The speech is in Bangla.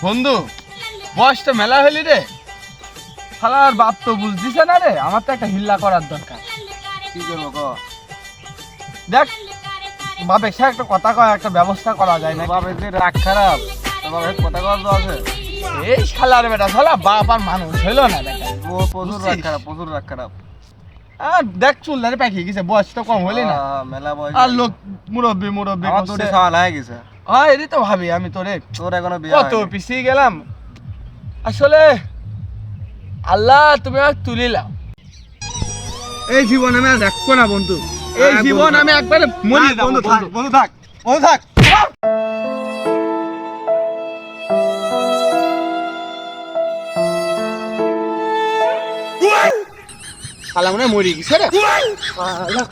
বন্ধু বয়স তো মেলা হলি রে, শালার বাপ তো বুঝছিস না রে, আমার তো একটা হিল্লা করার দরকার। কি করবো ক? দেখ বাপের সাথে একটা কথা কয়, একটা ব্যবস্থা করা যায় না? বাপের যে রাগ খারাপ, তোর বাপের কথা কওয়ার তো আছে। এই শালার বেটা, শালা বাপ আর মানুষ হইলো না বেটা। ও প্রচুর রাগ খারাপ, প্রচুর রাগ খারাপ। আর দেখ চুল দাঁড়িয়ে পাকিয়ে গেছে, বয়স তো কম হইলি না। মেলা বয়স। আর লোক মুরব্বি মুরব্বি আমার তো খাওয়া হয়ে গেছে। হ্যাঁ এরই তো ভাবি আমি তোরে তোর এখনো বিয়ে কত হয়নি। পিছিয়ে গেলাম। আসলে আল্লাহ তুমি আমাকে তুলিলাম, এই জীবন আমি আর রাখবো না বন্ধু, এই জীবন আমি একবারে মরে যাবো। বন্ধু থাক, বন্ধু থাক, বন্ধু থাক। শালা মনে হয় মরে গেছে রে। শালা।